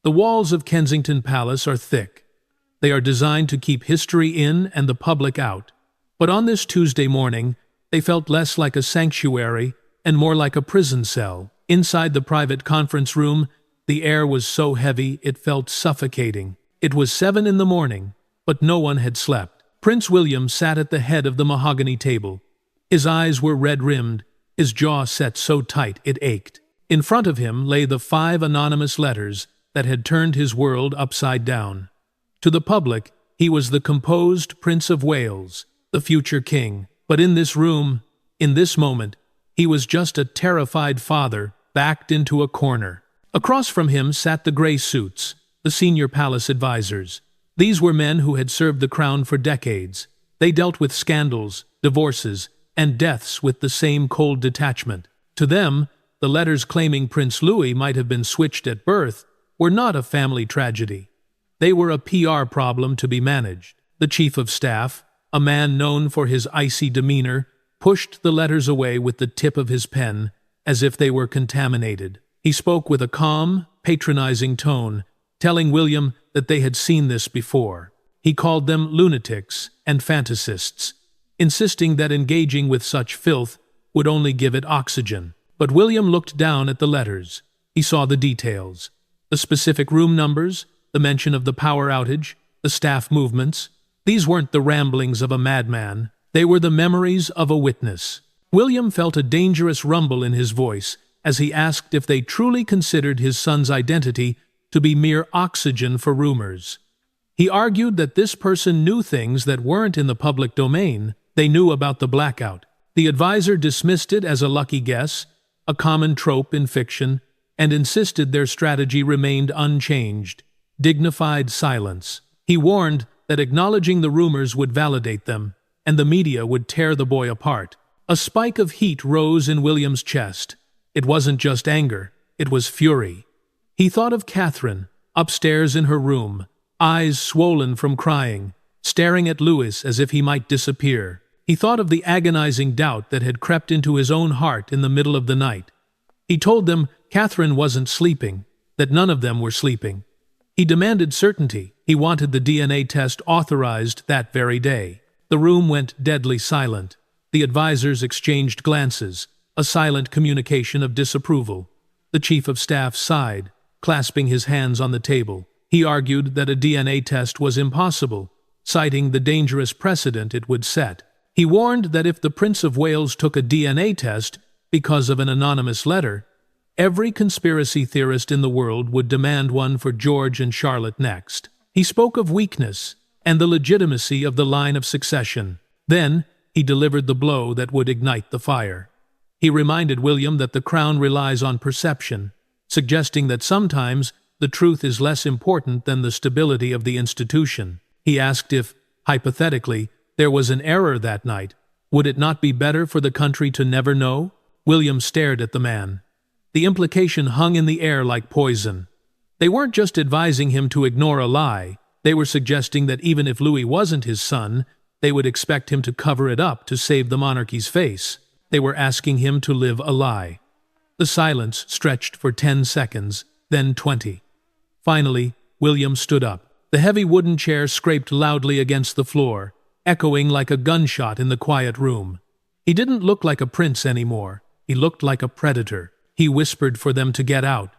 The walls of Kensington Palace are thick. They are designed to keep history in and the public out. But on this Tuesday morning, they felt less like a sanctuary and more like a prison cell. Inside the private conference room, the air was so heavy it felt suffocating. It was 7 in the morning, but no one had slept. Prince William sat at the head of the mahogany table. His eyes were red-rimmed, his jaw set so tight it ached. In front of him lay the 5 anonymous letters that had turned his world upside down. To the public, he was the composed Prince of Wales, the future king. But in this room, in this moment, he was just a terrified father backed into a corner. Across from him sat the gray suits, the senior palace advisors. These were men who had served the crown for decades. They dealt with scandals, divorces, and deaths with the same cold detachment. To them, the letters claiming Prince Louis might have been switched at birth were not a family tragedy. They were a PR problem to be managed. The chief of staff, a man known for his icy demeanor, pushed the letters away with the tip of his pen, as if they were contaminated. He spoke with a calm, patronizing tone, telling William that they had seen this before. He called them lunatics and fantasists, insisting that engaging with such filth would only give it oxygen. But William looked down at the letters. He saw the details, the specific room numbers, the mention of the power outage, the staff movements. These weren't the ramblings of a madman. They were the memories of a witness. William felt a dangerous rumble in his voice as he asked if they truly considered his son's identity to be mere oxygen for rumors. He argued that this person knew things that weren't in the public domain. They knew about the blackout. The advisor dismissed it as a lucky guess, a common trope in fiction, and insisted their strategy remained unchanged. Dignified silence. He warned that acknowledging the rumors would validate them, and the media would tear the boy apart. A spike of heat rose in William's chest. It wasn't just anger, it was fury. He thought of Catherine, upstairs in her room, eyes swollen from crying, staring at Louis as if he might disappear. He thought of the agonizing doubt that had crept into his own heart in the middle of the night. He told them Catherine wasn't sleeping, that none of them were sleeping. He demanded certainty. He wanted the DNA test authorized that very day. The room went deadly silent. The advisors exchanged glances, a silent communication of disapproval. The chief of staff sighed, clasping his hands on the table. He argued that a DNA test was impossible, citing the dangerous precedent it would set. He warned that if the Prince of Wales took a DNA test because of an anonymous letter, every conspiracy theorist in the world would demand one for George and Charlotte next. He spoke of weakness and the legitimacy of the line of succession. Then he delivered the blow that would ignite the fire. He reminded William that the crown relies on perception, suggesting that sometimes the truth is less important than the stability of the institution. He asked if, hypothetically, there was an error that night. Would it not be better for the country to never know? William stared at the man. The implication hung in the air like poison. They weren't just advising him to ignore a lie. They were suggesting that even if Louis wasn't his son, they would expect him to cover it up to save the monarchy's face. They were asking him to live a lie. The silence stretched for 10 seconds, then 20. Finally, William stood up. The heavy wooden chair scraped loudly against the floor, echoing like a gunshot in the quiet room. He didn't look like a prince anymore. He looked like a predator. He whispered for them to get out.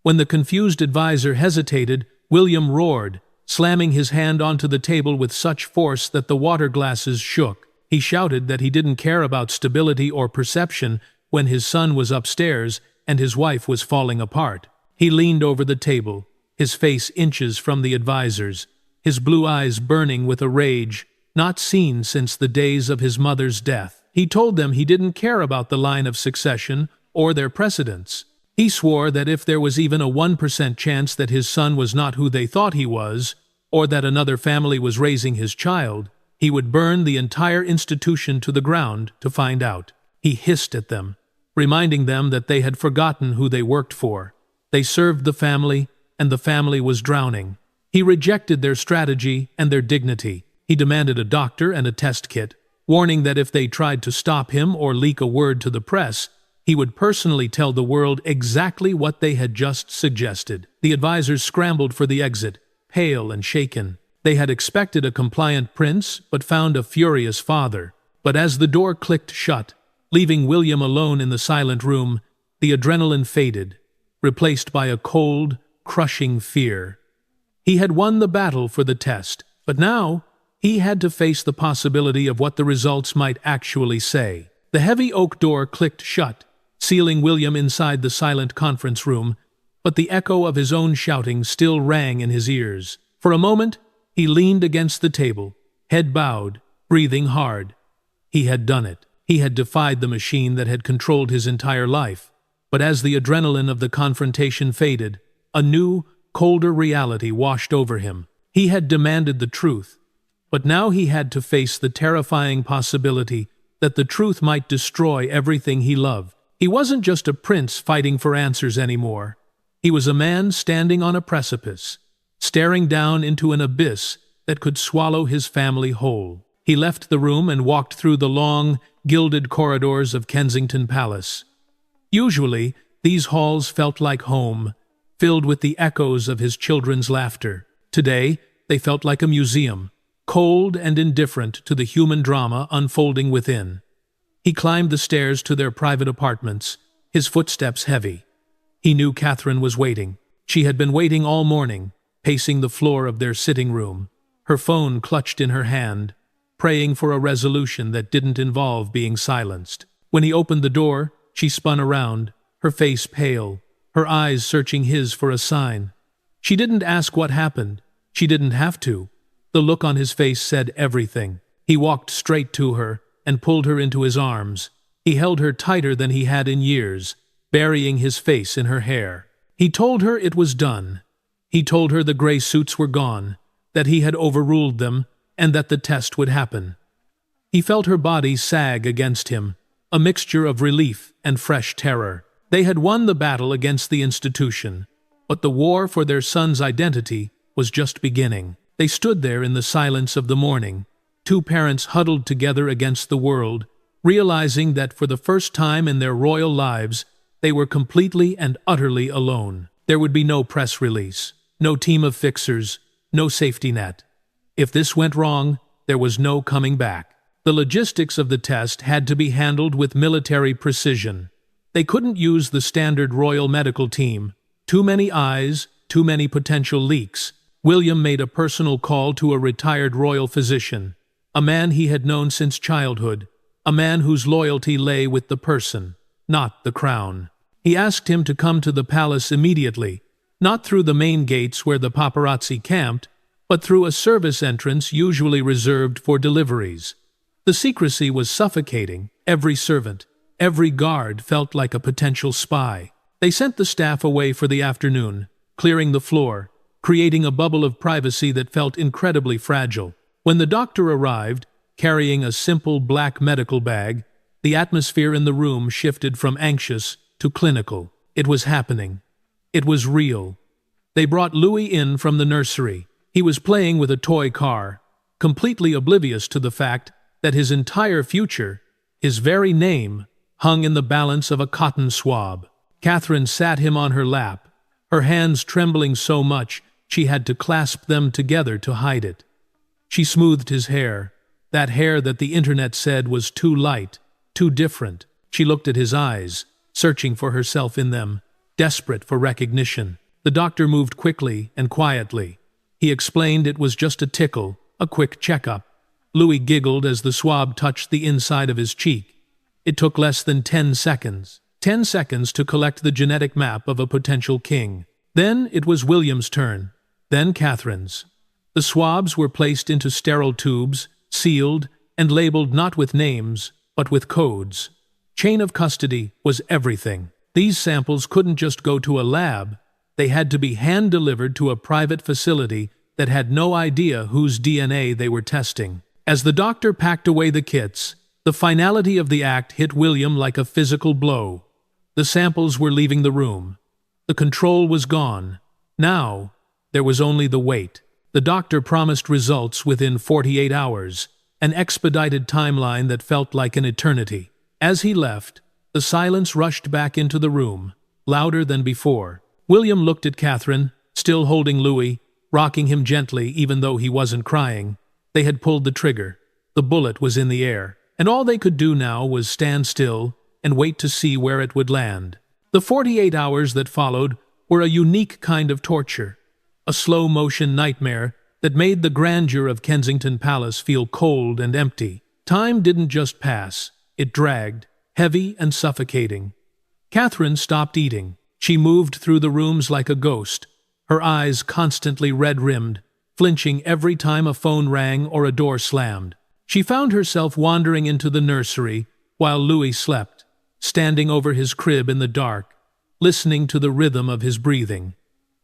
When the confused advisor hesitated, William roared, slamming his hand onto the table with such force that the water glasses shook. He shouted that he didn't care about stability or perception when his son was upstairs and his wife was falling apart. He leaned over the table, his face inches from the advisor's, his blue eyes burning with a rage not seen since the days of his mother's death. He told them he didn't care about the line of succession or their precedents. He swore that if there was even a 1% chance that his son was not who they thought he was, or that another family was raising his child, he would burn the entire institution to the ground to find out. He hissed at them, reminding them that they had forgotten who they worked for. They served the family, and the family was drowning. He rejected their strategy and their dignity. He demanded a doctor and a test kit, warning that if they tried to stop him or leak a word to the press, He would personally tell the world exactly what they had just suggested. The advisors scrambled for the exit, pale and shaken. They had expected a compliant prince, but found a furious father. But as the door clicked shut, leaving William alone in the silent room, the adrenaline faded, replaced by a cold, crushing fear. He had won the battle for the test, but now he had to face the possibility of what the results might actually say. The heavy oak door clicked shut, sealing William inside the silent conference room, but the echo of his own shouting still rang in his ears. For a moment, he leaned against the table, head bowed, breathing hard. He had done it. He had defied the machine that had controlled his entire life. But as the adrenaline of the confrontation faded, a new, colder reality washed over him. He had demanded the truth, but now he had to face the terrifying possibility that the truth might destroy everything he loved. He wasn't just a prince fighting for answers anymore. He was a man standing on a precipice, staring down into an abyss that could swallow his family whole. He left the room and walked through the long, gilded corridors of Kensington Palace. Usually, these halls felt like home, filled with the echoes of his children's laughter. Today, they felt like a museum, cold and indifferent to the human drama unfolding within. He climbed the stairs to their private apartments, his footsteps heavy. He knew Catherine was waiting. She had been waiting all morning, pacing the floor of their sitting room, her phone clutched in her hand, praying for a resolution that didn't involve being silenced. When he opened the door, she spun around, her face pale, her eyes searching his for a sign. She didn't ask what happened. She didn't have to. The look on his face said everything. He walked straight to her and pulled her into his arms. He held her tighter than he had in years, burying his face in her hair. He told her it was done. He told her the gray suits were gone, that he had overruled them, and that the test would happen. He felt her body sag against him, a mixture of relief and fresh terror. They had won the battle against the institution, but the war for their son's identity was just beginning. They stood there in the silence of the morning, two parents huddled together against the world, realizing that for the first time in their royal lives, they were completely and utterly alone. There would be no press release, no team of fixers, no safety net. If this went wrong, there was no coming back. The logistics of the test had to be handled with military precision. They couldn't use the standard royal medical team. Too many eyes, too many potential leaks. William made a personal call to a retired royal physician, a man he had known since childhood, a man whose loyalty lay with the person, not the crown. He asked him to come to the palace immediately, not through the main gates where the paparazzi camped, but through a service entrance usually reserved for deliveries. The secrecy was suffocating. Every servant, every guard felt like a potential spy. They sent the staff away for the afternoon, clearing the floor, creating a bubble of privacy that felt incredibly fragile. When the doctor arrived, carrying a simple black medical bag, the atmosphere in the room shifted from anxious to clinical. It was happening. It was real. They brought Louis in from the nursery. He was playing with a toy car, completely oblivious to the fact that his entire future, his very name, hung in the balance of a cotton swab. Catherine sat him on her lap, her hands trembling so much she had to clasp them together to hide it. She smoothed his hair, that hair that the internet said was too light, too different. She looked at his eyes, searching for herself in them, desperate for recognition. The doctor moved quickly and quietly. He explained it was just a tickle, a quick checkup. Louis giggled as the swab touched the inside of his cheek. It took less than 10 seconds. 10 seconds to collect the genetic map of a potential king. Then it was William's turn, then Catherine's. The swabs were placed into sterile tubes, sealed, and labeled not with names, but with codes. Chain of custody was everything. These samples couldn't just go to a lab. They had to be hand-delivered to a private facility that had no idea whose DNA they were testing. As the doctor packed away the kits, the finality of the act hit William like a physical blow. The samples were leaving the room. The control was gone. Now, there was only the wait. The doctor promised results within 48 hours, an expedited timeline that felt like an eternity. As he left, the silence rushed back into the room, louder than before. William looked at Catherine, still holding Louis, rocking him gently even though he wasn't crying. They had pulled the trigger. The bullet was in the air, and all they could do now was stand still and wait to see where it would land. The 48 hours that followed were a unique kind of torture, a slow-motion nightmare that made the grandeur of Kensington Palace feel cold and empty. Time didn't just pass, it dragged, heavy and suffocating. Catherine stopped eating. She moved through the rooms like a ghost, her eyes constantly red-rimmed, flinching every time a phone rang or a door slammed. She found herself wandering into the nursery while Louis slept, standing over his crib in the dark, listening to the rhythm of his breathing.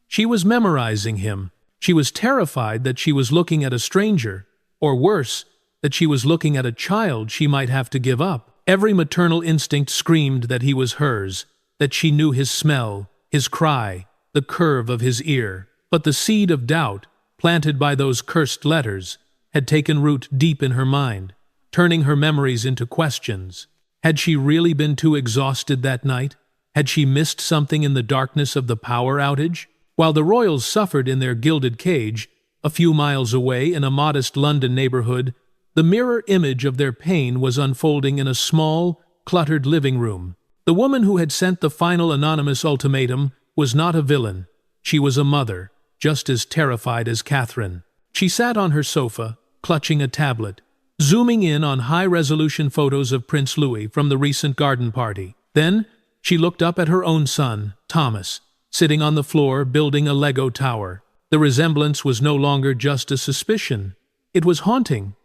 She was memorizing him. She was terrified that she was looking at a stranger, or worse, that she was looking at a child she might have to give up. Every maternal instinct screamed that he was hers, that she knew his smell, his cry, the curve of his ear. But the seed of doubt, planted by those cursed letters, had taken root deep in her mind, turning her memories into questions. Had she really been too exhausted that night? Had she missed something in the darkness of the power outage? While the royals suffered in their gilded cage, a few miles away in a modest London neighborhood, the mirror image of their pain was unfolding in a small, cluttered living room. The woman who had sent the final anonymous ultimatum was not a villain. She was a mother, just as terrified as Catherine. She sat on her sofa, clutching a tablet, zooming in on high-resolution photos of Prince Louis from the recent garden party. Then, she looked up at her own son, Thomas, sitting on the floor building a Lego tower. The resemblance was no longer just a suspicion. It was haunting.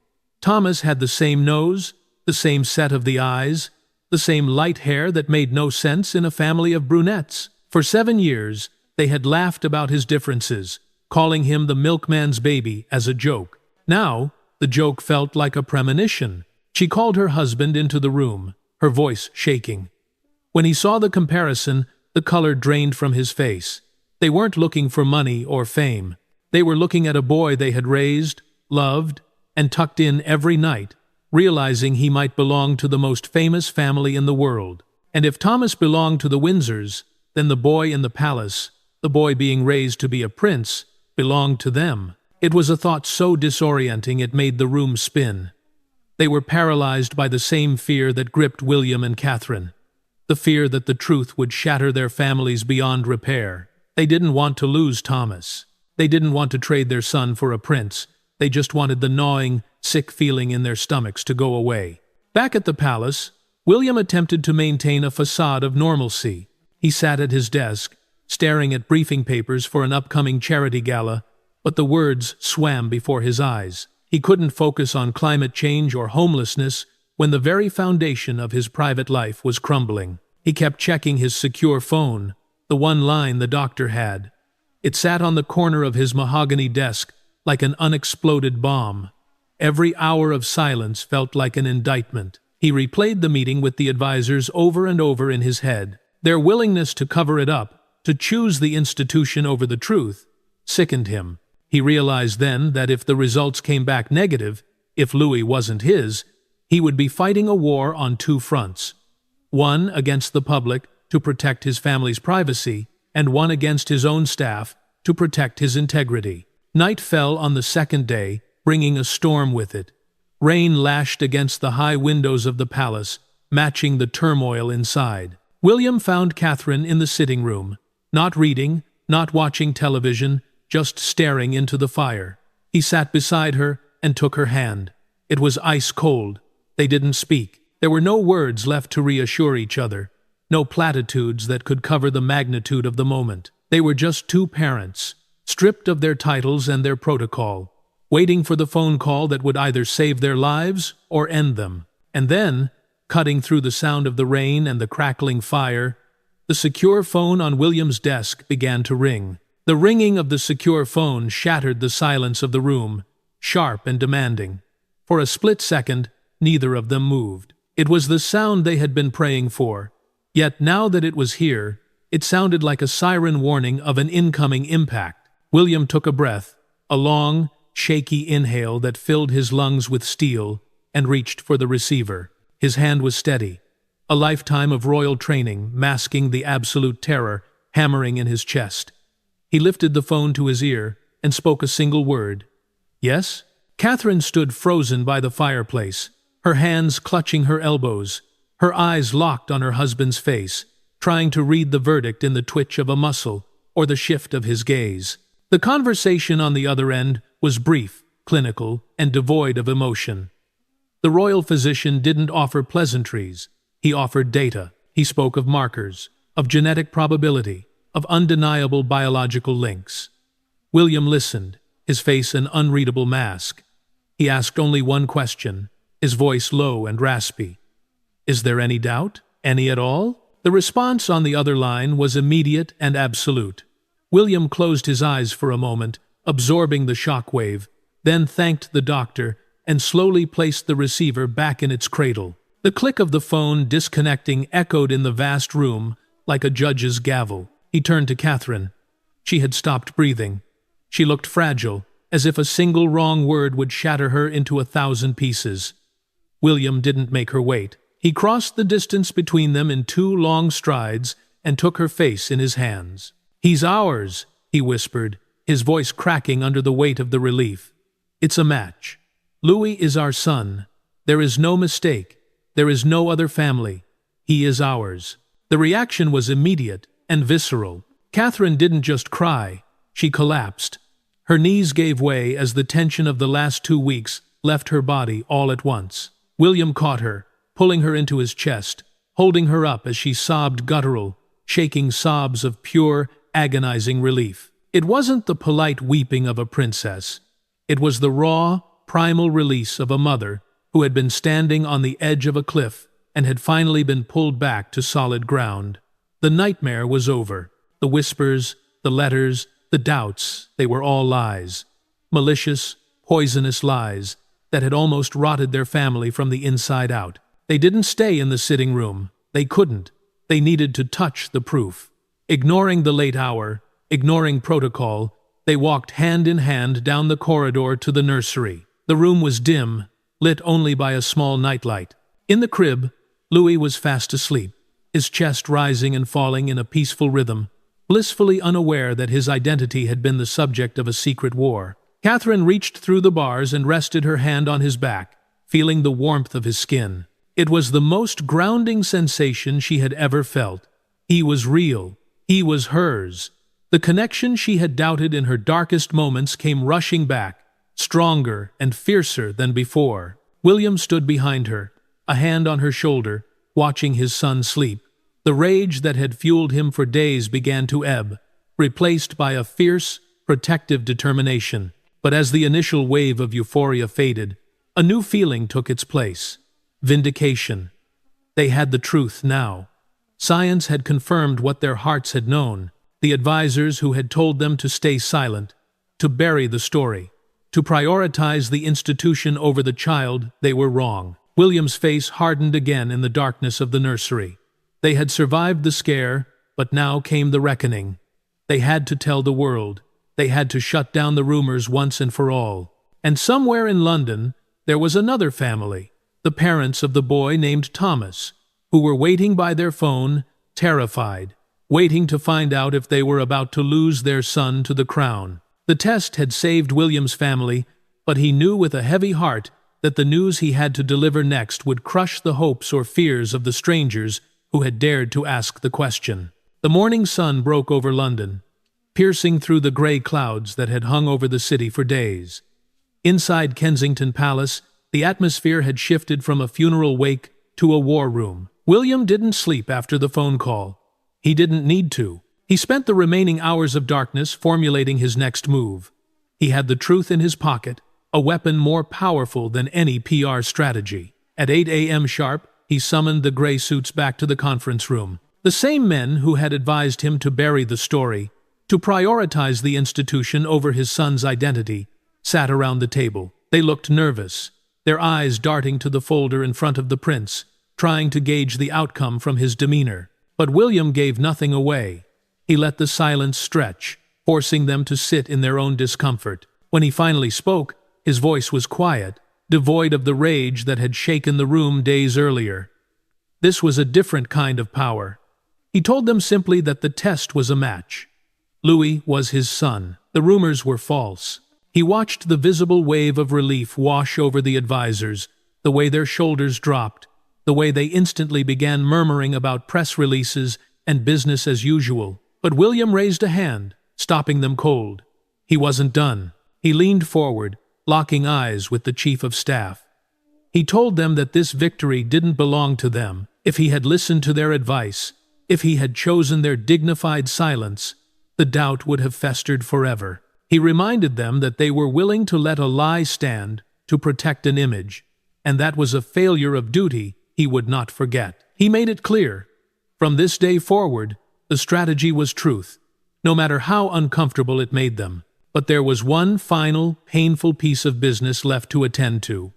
Thomas had the same nose, the same set of the eyes, the same light hair that made no sense in a family of brunettes. For 7 years, they had laughed about his differences, calling him the milkman's baby as a joke. Now, the joke felt like a premonition. She called her husband into the room, her voice shaking. When he saw the comparison, the color drained from his face. They weren't looking for money or fame. They were looking at a boy they had raised, loved, and tucked in every night, realizing he might belong to the most famous family in the world. And if Thomas belonged to the Windsors, then the boy in the palace, the boy being raised to be a prince, belonged to them. It was a thought so disorienting it made the room spin. They were paralyzed by the same fear that gripped William and Catherine, the fear that the truth would shatter their families beyond repair. They didn't want to lose Thomas. They didn't want to trade their son for a prince. They just wanted the gnawing, sick feeling in their stomachs to go away. Back at the palace, William attempted to maintain a facade of normalcy. He sat at his desk, staring at briefing papers for an upcoming charity gala, but the words swam before his eyes. He couldn't focus on climate change or homelessness when the very foundation of his private life was crumbling. He kept checking his secure phone, the one line the doctor had. It sat on the corner of his mahogany desk like an unexploded bomb. Every hour of silence felt like an indictment. He replayed the meeting with the advisors over and over in his head. Their willingness to cover it up, to choose the institution over the truth, sickened him. He realized then that if the results came back negative, if Louis wasn't his, he would be fighting a war on two fronts. One against the public to protect his family's privacy, and one against his own staff to protect his integrity. Night fell on the second day, bringing a storm with it. Rain lashed against the high windows of the palace, matching the turmoil inside. William found Catherine in the sitting room, not reading, not watching television, just staring into the fire. He sat beside her and took her hand. It was ice cold. They didn't speak. There were no words left to reassure each other, no platitudes that could cover the magnitude of the moment. They were just two parents, stripped of their titles and their protocol, waiting for the phone call that would either save their lives or end them. And then, cutting through the sound of the rain and the crackling fire, the secure phone on William's desk began to ring. The ringing of the secure phone shattered the silence of the room, sharp and demanding. For a split second, neither of them moved. It was the sound they had been praying for, yet now that it was here, it sounded like a siren warning of an incoming impact. William took a breath, a long, shaky inhale that filled his lungs with steel, and reached for the receiver. His hand was steady. a lifetime of royal training masking the absolute terror hammering in his chest. He lifted the phone to his ear and spoke a single word. "Yes?" Catherine stood frozen by the fireplace, her hands clutching her elbows, her eyes locked on her husband's face, trying to read the verdict in the twitch of a muscle or the shift of his gaze. The conversation on the other end was brief, clinical, and devoid of emotion. The royal physician didn't offer pleasantries. He offered data. He spoke of markers, of genetic probability, of undeniable biological links. William listened, his face an unreadable mask. He asked only one question, his voice low and raspy. "Is there any doubt? Any at all?" The response on the other line was immediate and absolute. William closed his eyes for a moment, absorbing the shock wave, then thanked the doctor and slowly placed the receiver back in its cradle. The click of the phone disconnecting echoed in the vast room like a judge's gavel. He turned to Catherine. She had stopped breathing. She looked fragile, as if a single wrong word would shatter her into 1,000 pieces. William didn't make her wait. He crossed the distance between them in 2 long strides and took her face in his hands. "He's ours," he whispered, his voice cracking under the weight of the relief. "It's a match. Louis is our son. There is no mistake. There is no other family. He is ours." The reaction was immediate and visceral. Catherine didn't just cry. She collapsed. Her knees gave way as the tension of the last 2 weeks left her body all at once. William caught her, pulling her into his chest, holding her up as she sobbed guttural, shaking sobs of pure, agonizing relief. It wasn't the polite weeping of a princess. It was the raw, primal release of a mother who had been standing on the edge of a cliff and had finally been pulled back to solid ground. The nightmare was over. The whispers, the letters, the doubts, they were all lies. Malicious, poisonous lies that had almost rotted their family from the inside out. They didn't stay in the sitting room. They couldn't. They needed to touch the proof. Ignoring the late hour, ignoring protocol, they walked hand in hand down the corridor to the nursery. The room was dim, lit only by a small nightlight. In the crib, Louis was fast asleep, his chest rising and falling in a peaceful rhythm, blissfully unaware that his identity had been the subject of a secret war. Catherine reached through the bars and rested her hand on his back, feeling the warmth of his skin. It was the most grounding sensation she had ever felt. He was real. He was hers. The connection she had doubted in her darkest moments came rushing back, stronger and fiercer than before. William stood behind her, a hand on her shoulder, watching his son sleep. The rage that had fueled him for days began to ebb, replaced by a fierce, protective determination. But as the initial wave of euphoria faded, a new feeling took its place. Vindication. They had the truth now. Science had confirmed what their hearts had known. The advisors who had told them to stay silent, to bury the story, to prioritize the institution over the child, they were wrong. William's face hardened again in the darkness of the nursery. They had survived the scare, but now came the reckoning. They had to tell the world. They had to shut down the rumors once and for all. And somewhere in London, there was another family, the parents of the boy named Thomas, who were waiting by their phone, terrified, waiting to find out if they were about to lose their son to the crown. The test had saved William's family, but he knew with a heavy heart that the news he had to deliver next would crush the hopes or fears of the strangers who had dared to ask the question. The morning sun broke over London, piercing through the gray clouds that had hung over the city for days. Inside Kensington Palace, the atmosphere had shifted from a funeral wake to a war room. William didn't sleep after the phone call. He didn't need to. He spent the remaining hours of darkness formulating his next move. He had the truth in his pocket, a weapon more powerful than any PR strategy. At 8 a.m. sharp, he summoned the gray suits back to the conference room. The same men who had advised him to bury the story, to prioritize the institution over his son's identity, sat around the table. They looked nervous, their eyes darting to the folder in front of the prince, trying to gauge the outcome from his demeanor. But William gave nothing away. He let the silence stretch, forcing them to sit in their own discomfort. When he finally spoke, his voice was quiet, devoid of the rage that had shaken the room days earlier. This was a different kind of power. He told them simply that the test was a match. Louis was his son. The rumors were false. He watched the visible wave of relief wash over the advisors, the way their shoulders dropped, the way they instantly began murmuring about press releases and business as usual. But William raised a hand, stopping them cold. He wasn't done. He leaned forward, locking eyes with the chief of staff. He told them that this victory didn't belong to them. If he had listened to their advice, if he had chosen their dignified silence, the doubt would have festered forever. He reminded them that they were willing to let a lie stand to protect an image, and that was a failure of duty he would not forget. He made it clear. From this day forward, the strategy was truth, no matter how uncomfortable it made them. But there was one final, painful piece of business left to attend to.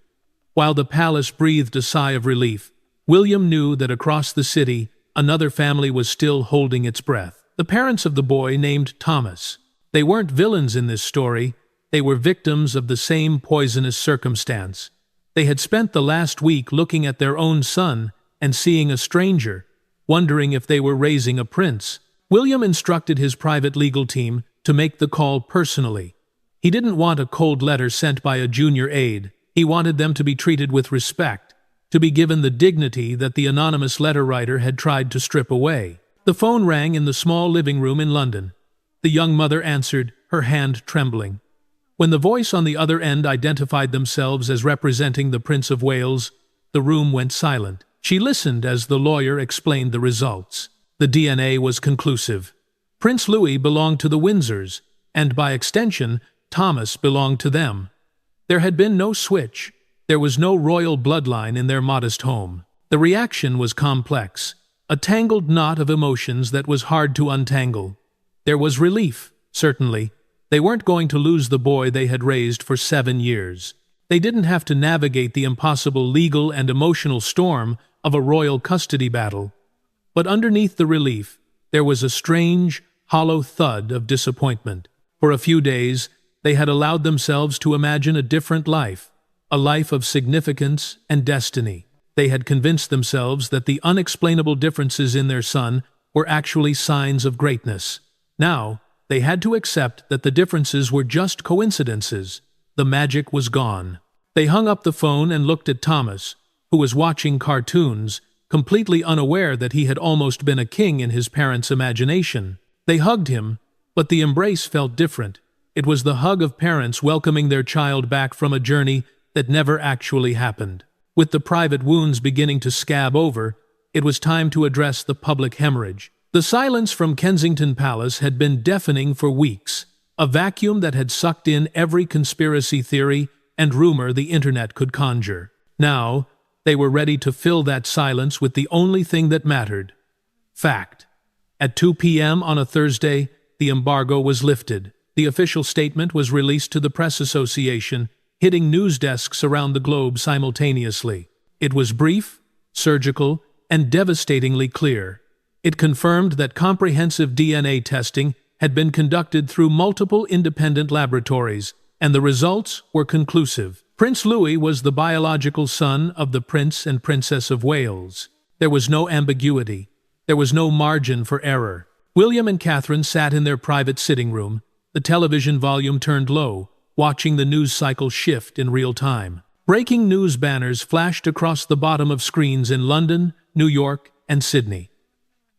While the palace breathed a sigh of relief, William knew that across the city, another family was still holding its breath. The parents of the boy named Thomas. They weren't villains in this story. They were victims of the same poisonous circumstance. They had spent the last week looking at their own son and seeing a stranger, wondering if they were raising a prince. William instructed his private legal team to make the call personally. He didn't want a cold letter sent by a junior aide. He wanted them to be treated with respect, to be given the dignity that the anonymous letter writer had tried to strip away. The phone rang in the small living room in London. The young mother answered, her hand trembling. When the voice on the other end identified themselves as representing the Prince of Wales, the room went silent. She listened as the lawyer explained the results. The DNA was conclusive. Prince Louis belonged to the Windsors, and by extension, Thomas belonged to them. There had been no switch. There was no royal bloodline in their modest home. The reaction was complex, a tangled knot of emotions that was hard to untangle. There was relief, certainly. They weren't going to lose the boy they had raised for 7 years. They didn't have to navigate the impossible legal and emotional storm of a royal custody battle. But underneath the relief, there was a strange, hollow thud of disappointment. For a few days, they had allowed themselves to imagine a different life, a life of significance and destiny. They had convinced themselves that the unexplainable differences in their son were actually signs of greatness. Now, they had to accept that the differences were just coincidences. The magic was gone. They hung up the phone and looked at Thomas, who was watching cartoons, completely unaware that he had almost been a king in his parents' imagination. They hugged him, but the embrace felt different. It was the hug of parents welcoming their child back from a journey that never actually happened. With the private wounds beginning to scab over, it was time to address the public hemorrhage. The silence from Kensington Palace had been deafening for weeks, a vacuum that had sucked in every conspiracy theory and rumor the internet could conjure. Now, they were ready to fill that silence with the only thing that mattered: fact. At 2 p.m. on a Thursday, the embargo was lifted. The official statement was released to the Press Association, hitting news desks around the globe simultaneously. It was brief, surgical, and devastatingly clear. It confirmed that comprehensive DNA testing had been conducted through multiple independent laboratories, and the results were conclusive. Prince Louis was the biological son of the Prince and Princess of Wales. There was no ambiguity. There was no margin for error. William and Catherine sat in their private sitting room, the television volume turned low, watching the news cycle shift in real time. Breaking news banners flashed across the bottom of screens in London, New York, and Sydney.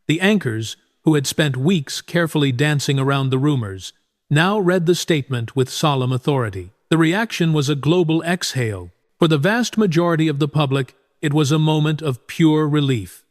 The anchors, who had spent weeks carefully dancing around the rumors, now read the statement with solemn authority. The reaction was a global exhale. For the vast majority of the public, it was a moment of pure relief.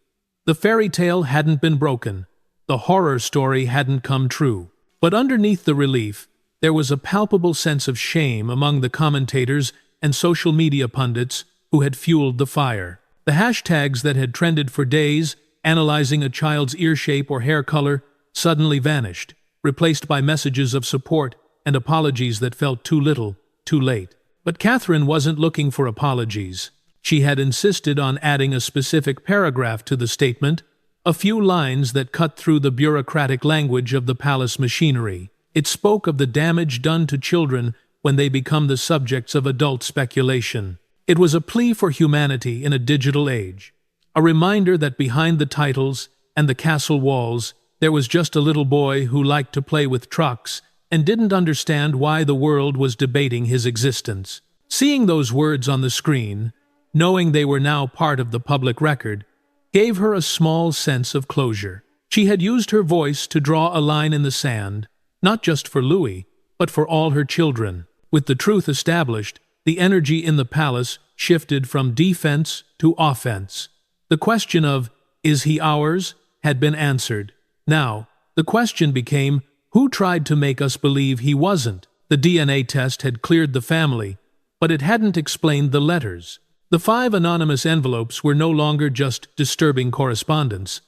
The fairy tale hadn't been broken. The horror story hadn't come true. But underneath the relief, there was a palpable sense of shame among the commentators and social media pundits who had fueled the fire. The hashtags that had trended for days, analyzing a child's ear shape or hair color, suddenly vanished, replaced by messages of support and apologies that felt too little, too late. But Catherine wasn't looking for apologies. She had insisted on adding a specific paragraph to the statement, a few lines that cut through the bureaucratic language of the palace machinery. It spoke of the damage done to children when they become the subjects of adult speculation. It was a plea for humanity in a digital age. a reminder that behind the titles and the castle walls there was just a little boy who liked to play with trucks and didn't understand why the world was debating his existence. Seeing those words on the screen, knowing they were now part of the public record, gave her a small sense of closure. She had used her voice to draw a line in the sand, not just for Louis, but for all her children. With the truth established, the energy in the palace shifted from defense to offense. The question of, "Is he ours?" had been answered. Now, the question became, who tried to make us believe he wasn't? The DNA test had cleared the family, but it hadn't explained the letters. The 5 anonymous envelopes were no longer just disturbing correspondence.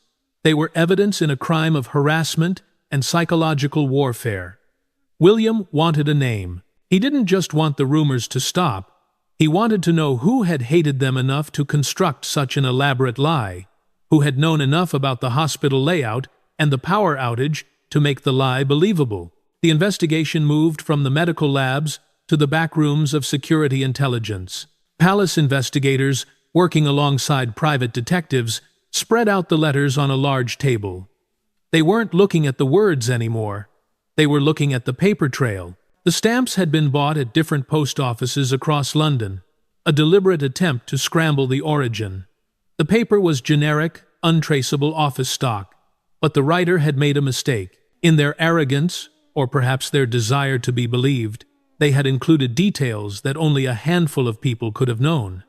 They were evidence in a crime of harassment and psychological warfare. William wanted a name. He didn't just want the rumors to stop. He wanted to know who had hated them enough to construct such an elaborate lie, who had known enough about the hospital layout and the power outage to make the lie believable. The investigation moved from the medical labs to the back rooms of security intelligence. Palace investigators, working alongside private detectives, spread out the letters on a large table. They weren't looking at the words anymore. They were looking at the paper trail. The stamps had been bought at different post offices across London, a deliberate attempt to scramble the origin. The paper was generic, untraceable office stock, but the writer had made a mistake. In their arrogance, or perhaps their desire to be believed, they had included details that only a handful of people could have known.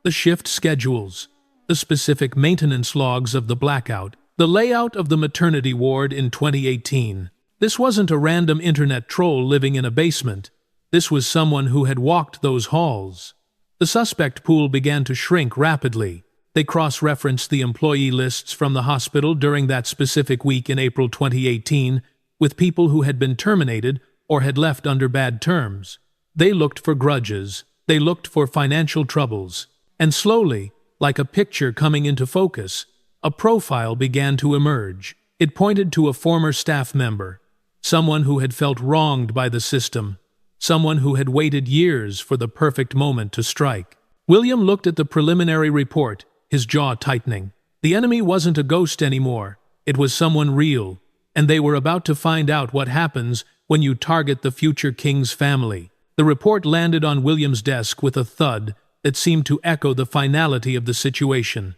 The shift schedules, the specific maintenance logs of the blackout, the layout of the maternity ward in 2018. This wasn't a random internet troll living in a basement. This was someone who had walked those halls. The suspect pool began to shrink rapidly. They cross-referenced the employee lists from the hospital during that specific week in April 2018 with people who had been terminated or had left under bad terms. They looked for grudges. They looked for financial troubles. And slowly, like a picture coming into focus, a profile began to emerge. It pointed to a former staff member, someone who had felt wronged by the system, someone who had waited years for the perfect moment to strike. William looked at the preliminary report, his jaw tightening. The enemy wasn't a ghost anymore. It was someone real, and they were about to find out what happens when you target the future king's family. The report landed on William's desk with a thud that seemed to echo the finality of the situation.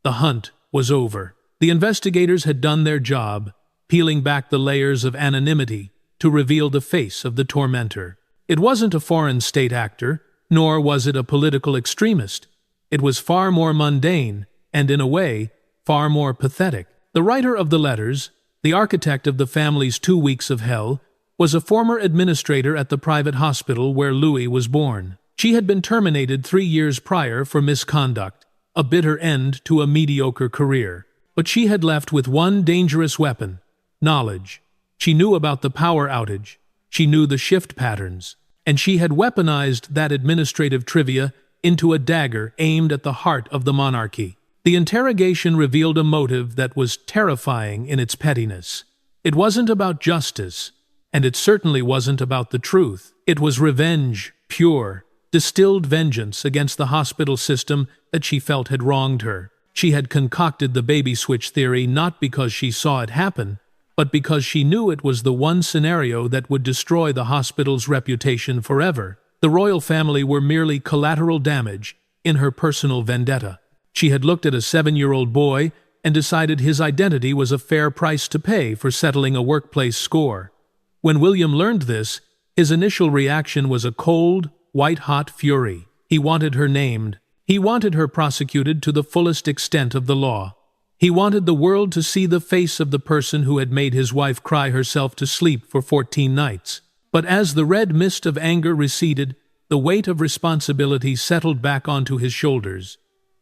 The hunt was over. The investigators had done their job, peeling back the layers of anonymity to reveal the face of the tormentor. It wasn't a foreign state actor, nor was it a political extremist. It was far more mundane, and in a way, far more pathetic. The writer of the letters, the architect of the family's 2 weeks of hell, was a former administrator at the private hospital where Louis was born. She had been terminated 3 years prior for misconduct, a bitter end to a mediocre career. But she had left with one dangerous weapon: knowledge. She knew about the power outage. She knew the shift patterns. And she had weaponized that administrative trivia into a dagger aimed at the heart of the monarchy. The interrogation revealed a motive that was terrifying in its pettiness. It wasn't about justice, and it certainly wasn't about the truth. It was revenge, pure, distilled vengeance against the hospital system that she felt had wronged her. She had concocted the baby switch theory not because she saw it happen, but because she knew it was the one scenario that would destroy the hospital's reputation forever. The royal family were merely collateral damage in her personal vendetta. She had looked at a 7-year-old boy and decided his identity was a fair price to pay for settling a workplace score. When William learned this, his initial reaction was a cold, white-hot fury. He wanted her named. He wanted her prosecuted to the fullest extent of the law. He wanted the world to see the face of the person who had made his wife cry herself to sleep for 14 nights. But as the red mist of anger receded, the weight of responsibility settled back onto his shoulders.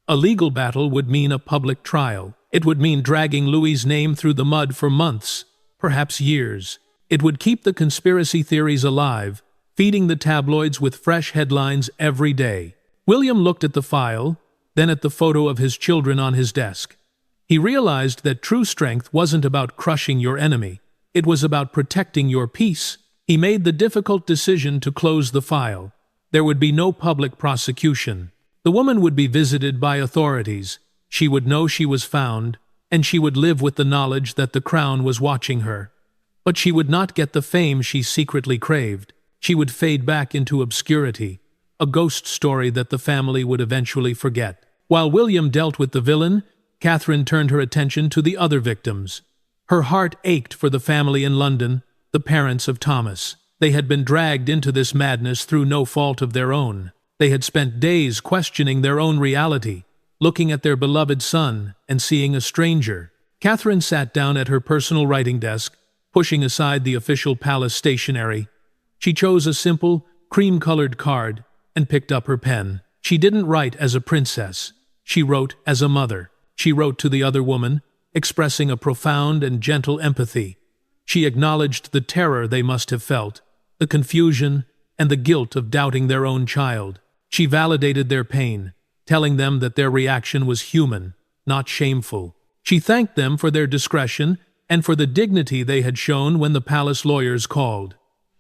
A legal battle would mean a public trial. It would mean dragging Louis's name through the mud for months, perhaps years. It would keep the conspiracy theories alive, feeding the tabloids with fresh headlines every day. William looked at the file, then at the photo of his children on his desk. He realized that true strength wasn't about crushing your enemy. It was about protecting your peace. He made the difficult decision to close the file. There would be no public prosecution. The woman would be visited by authorities, She would know she was found, and she would live with the knowledge that the crown was watching her. But she would not get the fame she secretly craved. She would fade back into obscurity, a ghost story that the family would eventually forget. While William dealt with the villain, Catherine turned her attention to the other victims. Her heart ached for the family in London, the parents of Thomas. They had been dragged into this madness through no fault of their own. They had spent days questioning their own reality, looking at their beloved son and seeing a stranger. Catherine sat down at her personal writing desk, pushing aside the official palace stationery. She chose a simple, cream-colored card and picked up her pen. She didn't write as a princess. She wrote as a mother. She wrote to the other woman, expressing a profound and gentle empathy. She acknowledged the terror they must have felt, the confusion, and the guilt of doubting their own child. She validated their pain, telling them that their reaction was human, not shameful. She thanked them for their discretion and for the dignity they had shown when the palace lawyers called.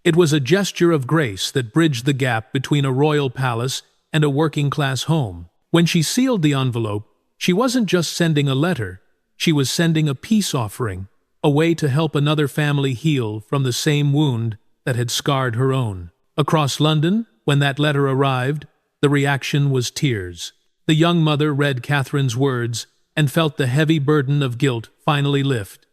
It was a gesture of grace that bridged the gap between a royal palace and a working-class home. When she sealed the envelope, she wasn't just sending a letter, she was sending a peace offering, a way to help another family heal from the same wound that had scarred her own. Across London, when that letter arrived, the reaction was tears. The young mother read Catherine's words and felt the heavy burden of guilt finally lift.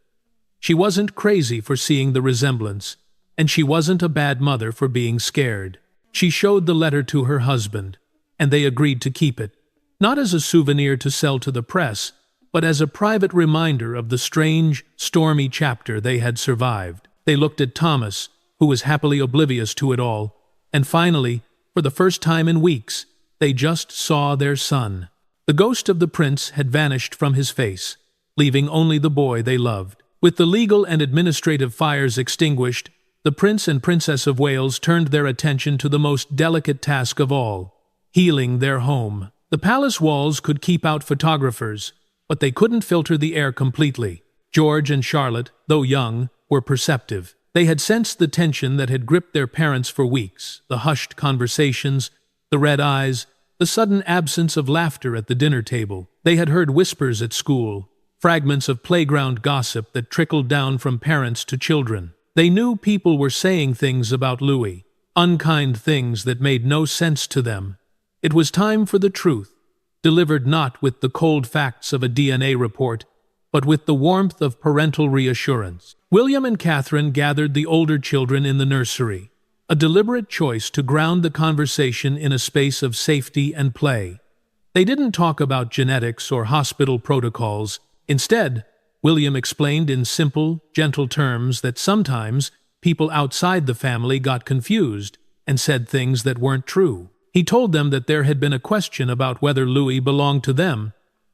She wasn't crazy for seeing the resemblance, and she wasn't a bad mother for being scared. She showed the letter to her husband, and they agreed to keep it, not as a souvenir to sell to the press, but as a private reminder of the strange, stormy chapter they had survived. They looked at Thomas, who was happily oblivious to it all, and finally, for the first time in weeks, they just saw their son. The ghost of the prince had vanished from his face, leaving only the boy they loved. With the legal and administrative fires extinguished, the Prince and Princess of Wales turned their attention to the most delicate task of all, healing their home. The palace walls could keep out photographers, but they couldn't filter the air completely. George and Charlotte, though young, were perceptive. They had sensed the tension that had gripped their parents for weeks, the hushed conversations, the red eyes, the sudden absence of laughter at the dinner table. They had heard whispers at school, fragments of playground gossip that trickled down from parents to children. They knew people were saying things about Louis, unkind things that made no sense to them. It was time for the truth, delivered not with the cold facts of a DNA report, but with the warmth of parental reassurance. William and Catherine gathered the older children in the nursery, a deliberate choice to ground the conversation in a space of safety and play. They didn't talk about genetics or hospital protocols. Instead, William explained in simple, gentle terms that sometimes people outside the family got confused and said things that weren't true. He told them that there had been a question about whether Louis belonged to them,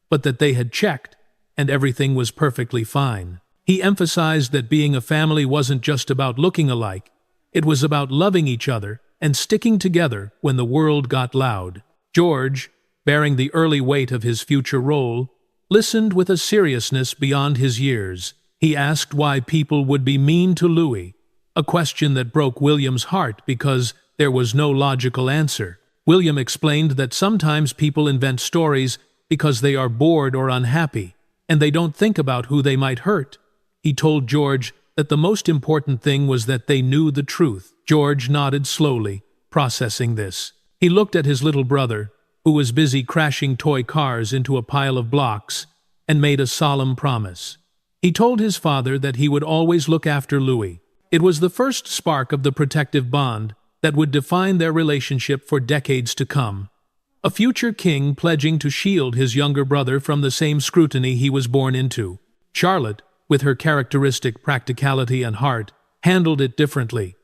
but that they had checked, and everything was perfectly fine. He emphasized that being a family wasn't just about looking alike, it was about loving each other and sticking together when the world got loud. George, bearing the early weight of his future role, listened with a seriousness beyond his years. He asked why people would be mean to Louis, a question that broke William's heart because there was no logical answer. William explained that sometimes people invent stories because they are bored or unhappy, and they don't think about who they might hurt. He told George that the most important thing was that they knew the truth. George nodded slowly, processing this. He looked at his little brother, who was busy crashing toy cars into a pile of blocks, and made a solemn promise. He told his father that he would always look after Louis. It was the first spark of the protective bond that would define their relationship for decades to come. A future king pledging to shield his younger brother from the same scrutiny he was born into. Charlotte, with her characteristic practicality and heart, handled it differently.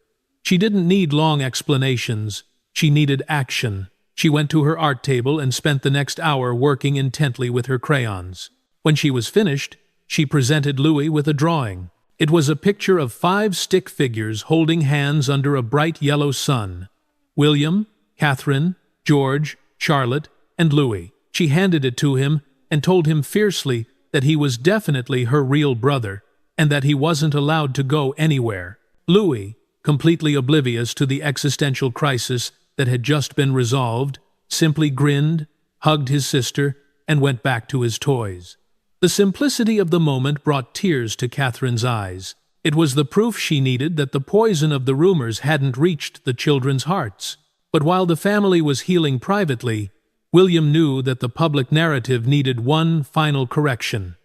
She didn't need long explanations. She needed action. She went to her art table and spent the next hour working intently with her crayons. When she was finished, she presented Louis with a drawing. It was a picture of 5 stick figures holding hands under a bright yellow sun. William, Catherine, George, Charlotte, and Louis. She handed it to him and told him fiercely that he was definitely her real brother and that he wasn't allowed to go anywhere. Louis, completely oblivious to the existential crisis that had just been resolved, simply grinned, hugged his sister, and went back to his toys. The simplicity of the moment brought tears to Catherine's eyes. It was the proof she needed that the poison of the rumors hadn't reached the children's hearts. But while the family was healing privately, William knew that the public narrative needed one final correction.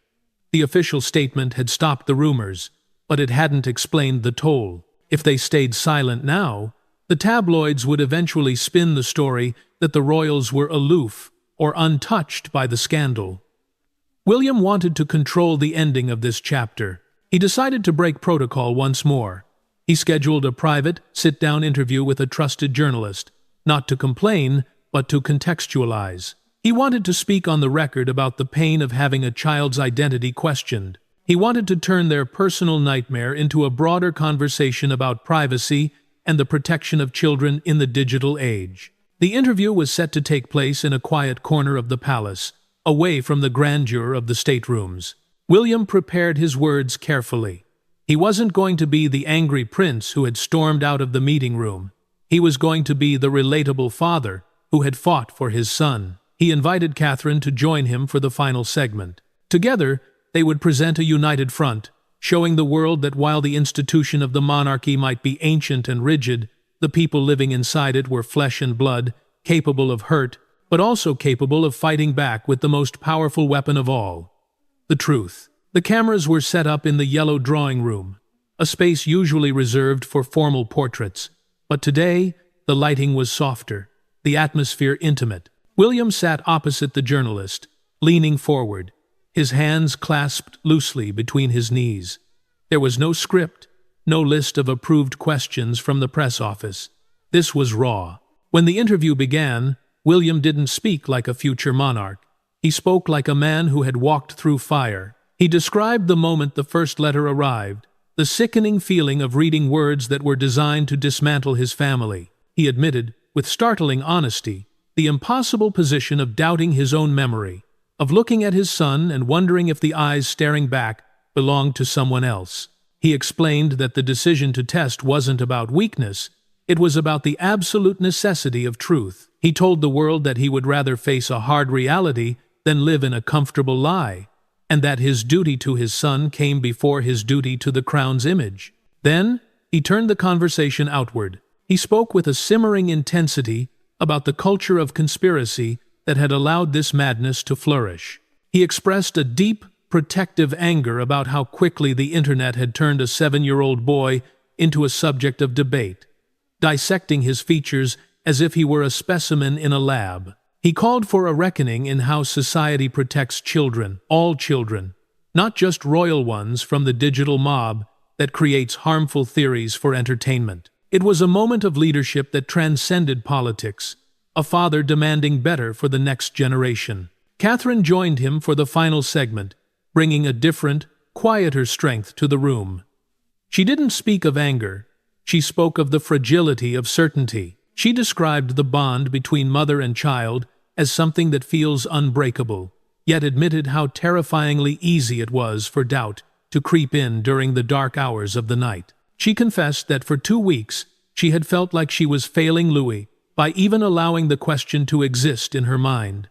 The official statement had stopped the rumors, but it hadn't explained the toll. If they stayed silent now, the tabloids would eventually spin the story that the royals were aloof or untouched by the scandal. William wanted to control the ending of this chapter. He decided to break protocol once more. He scheduled a private, sit-down interview with a trusted journalist, not to complain, but to contextualize. He wanted to speak on the record about the pain of having a child's identity questioned. He wanted to turn their personal nightmare into a broader conversation about privacy and the protection of children in the digital age. The interview was set to take place in a quiet corner of the palace, away from the grandeur of the staterooms. William prepared his words carefully. He wasn't going to be the angry prince who had stormed out of the meeting room. He was going to be the relatable father who had fought for his son. He invited Catherine to join him for the final segment. Together, they would present a united front, showing the world that while the institution of the monarchy might be ancient and rigid, the people living inside it were flesh and blood, capable of hurt, but also capable of fighting back with the most powerful weapon of all: the truth. The cameras were set up in the yellow drawing room, a space usually reserved for formal portraits. But today, the lighting was softer, the atmosphere intimate. William sat opposite the journalist, leaning forward, his hands clasped loosely between his knees. There was no script, no list of approved questions from the press office. This was raw. When the interview began, William didn't speak like a future monarch. He spoke like a man who had walked through fire. He described the moment the first letter arrived, the sickening feeling of reading words that were designed to dismantle his family. He admitted, with startling honesty, the impossible position of doubting his own memory, of looking at his son and wondering if the eyes staring back belonged to someone else. He explained that the decision to test wasn't about weakness, it was about the absolute necessity of truth. He told the world that he would rather face a hard reality than live in a comfortable lie, and that his duty to his son came before his duty to the crown's image. Then, he turned the conversation outward. He spoke with a simmering intensity about the culture of conspiracy that had allowed this madness to flourish. He expressed a deep, protective anger about how quickly the internet had turned a 7-year-old boy into a subject of debate, dissecting his features as if he were a specimen in a lab. He called for a reckoning in how society protects children, all children, not just royal ones, from the digital mob that creates harmful theories for entertainment. It was a moment of leadership that transcended politics, a father demanding better for the next generation. Catherine joined him for the final segment, bringing a different, quieter strength to the room. She didn't speak of anger. She spoke of the fragility of certainty. She described the bond between mother and child as something that feels unbreakable, yet admitted how terrifyingly easy it was for doubt to creep in during the dark hours of the night. She confessed that for 2 weeks she had felt like she was failing Louis by even allowing the question to exist in her mind.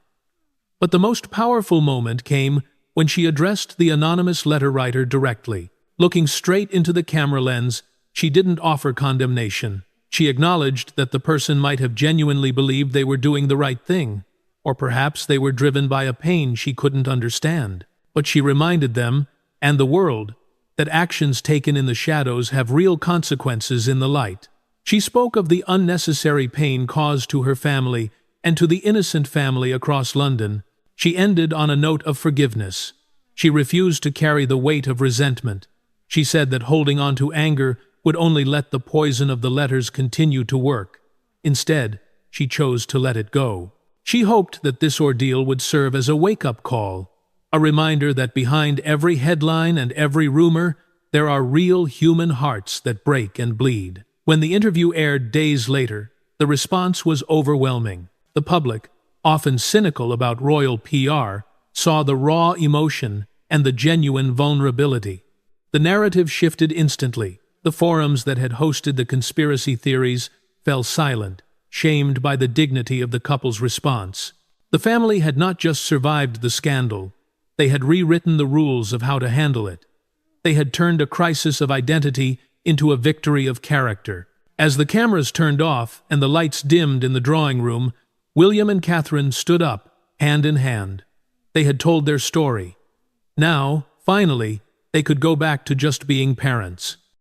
But the most powerful moment came when she addressed the anonymous letter writer directly. Looking straight into the camera lens, she didn't offer condemnation. She acknowledged that the person might have genuinely believed they were doing the right thing, or perhaps they were driven by a pain she couldn't understand. But she reminded them, and the world, that actions taken in the shadows have real consequences in the light. She spoke of the unnecessary pain caused to her family and to the innocent family across London. She ended on a note of forgiveness. She refused to carry the weight of resentment. She said that holding on to anger would only let the poison of the letters continue to work. Instead, she chose to let it go. She hoped that this ordeal would serve as a wake-up call, a reminder that behind every headline and every rumor, there are real human hearts that break and bleed. When the interview aired days later, the response was overwhelming. The public, often cynical about royal PR, saw the raw emotion and the genuine vulnerability. The narrative shifted instantly. The forums that had hosted the conspiracy theories fell silent, shamed by the dignity of the couple's response. The family had not just survived the scandal, they had rewritten the rules of how to handle it. They had turned a crisis of identity into a victory of character. As the cameras turned off and the lights dimmed in the drawing room, William and Catherine stood up, hand in hand. They had told their story. Now, finally, they could go back to just being parents.